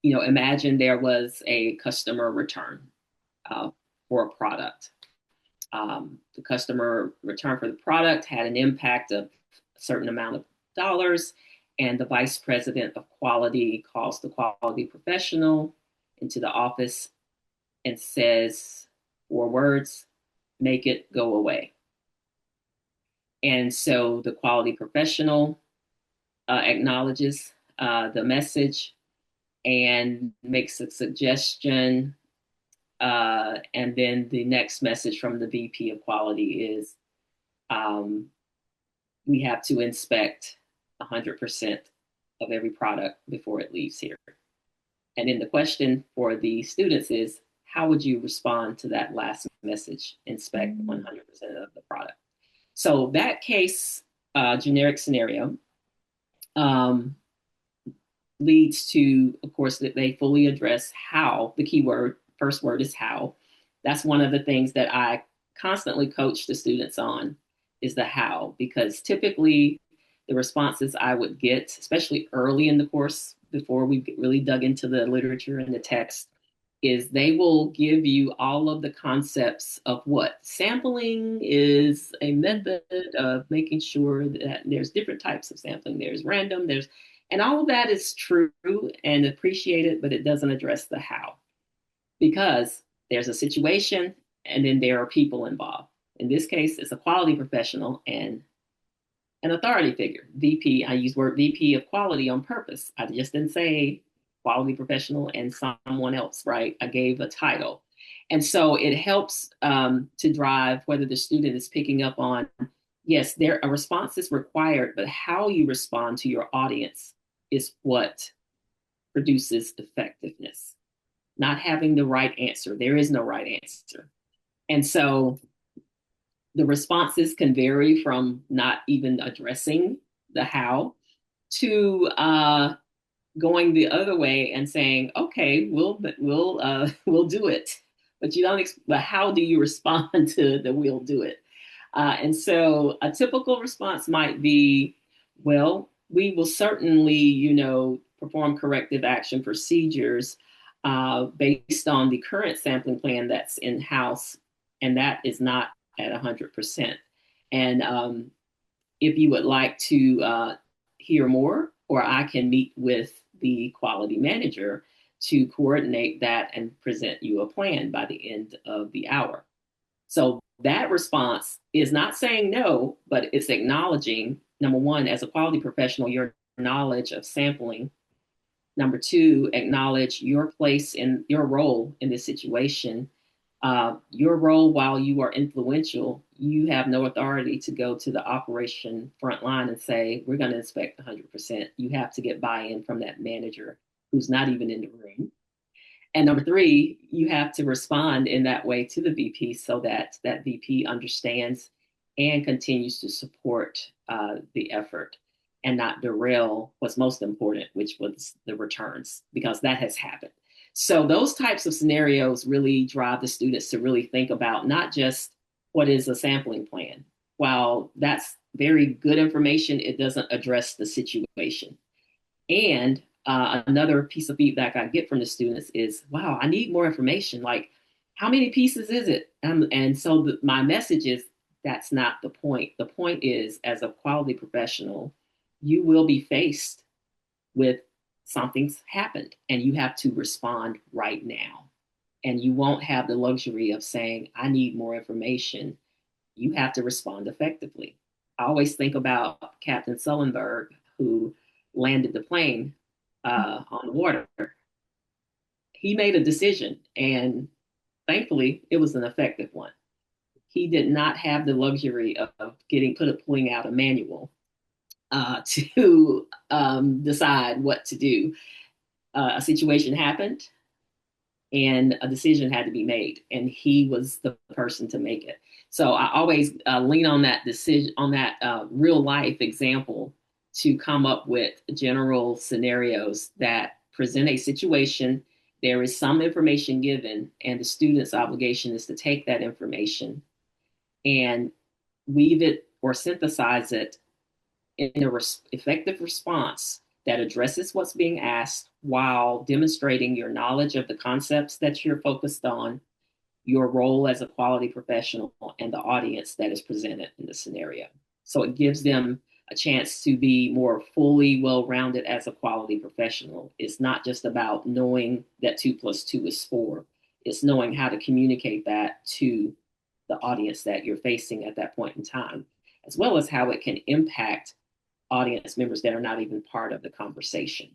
imagine there was a customer return uh, for a product. The customer return for the product had an impact of a certain amount of dollars, and the vice president of quality calls the quality professional into the office and says 4 words: make it go away. And so the quality professional acknowledges the message and makes a suggestion. And then the next message from the VP of quality is um, we have to inspect 100% of every product before it leaves here. And then the question for the students is, how would you respond to that last message? Inspect 100% of the product. So that case, generic scenario, um, leads to, of course, that they fully address how. The key word, first word is how. That's one of the things that I constantly coach the students on, is the how, because typically the responses I would get, especially early in the course, before we really dug into the literature and the text, is they will give you all of the concepts of what sampling is, a method of making sure that there's different types of sampling. There's random, and all of that is true and appreciated, but it doesn't address the how, because there's a situation and then there are people involved. In this case, it's a quality professional and an authority figure. VP, I use word VP of quality on purpose. I just didn't say quality professional and someone else, right? I gave a title. And so it helps to drive whether the student is picking up on, yes, a response is required, but how you respond to your audience is what produces effectiveness. Not having the right answer. There is no right answer. And so the responses can vary from not even addressing the how to going the other way and saying, okay, we'll do it. But you don't. But how do you respond to the "we'll do it"? And so a typical response might be, well, we will certainly, perform corrective action procedures based on the current sampling plan that's in house, and that is not at 100%. And if you would like to hear more, or I can meet with the quality manager to coordinate that and present you a plan by the end of the hour. So that response is not saying no, but it's acknowledging, number one, as a quality professional, your knowledge of sampling. Number two, acknowledge your place in your role in this situation. Your role, while you are influential, you have no authority to go to the operation front line and say, we're going to inspect 100%. You have to get buy-in from that manager who's not even in the room. And number three, you have to respond in that way to the VP so that that VP understands and continues to support the effort and not derail what's most important, which was the returns, because that has happened. So those types of scenarios really drive the students to really think about not just what is a sampling plan. While that's very good information, it doesn't address the situation. And another piece of feedback I get from the students is, wow, I need more information. Like, how many pieces is it? And so my message is, that's not the point. The point is, as a quality professional, you will be faced with something's happened and you have to respond right now. And you won't have the luxury of saying, I need more information. You have to respond effectively. I always think about Captain Sullenberg, who landed the plane on water. He made a decision, and thankfully, it was an effective one. He did not have the luxury of pulling out a manual to decide what to do. A situation happened, and a decision had to be made, and he was the person to make it. So I always lean on that decision, on that real life example, to come up with general scenarios that present a situation. There is some information given, and the student's obligation is to take that information and weave it or synthesize it in an effective response that addresses what's being asked while demonstrating your knowledge of the concepts that you're focused on, your role as a quality professional, and the audience that is presented in the scenario. So it gives them a chance to be more fully well-rounded as a quality professional. It's not just about knowing that 2 + 2 is 4. It's knowing how to communicate that to the audience that you're facing at that point in time, as well as how it can impact audience members that are not even part of the conversation.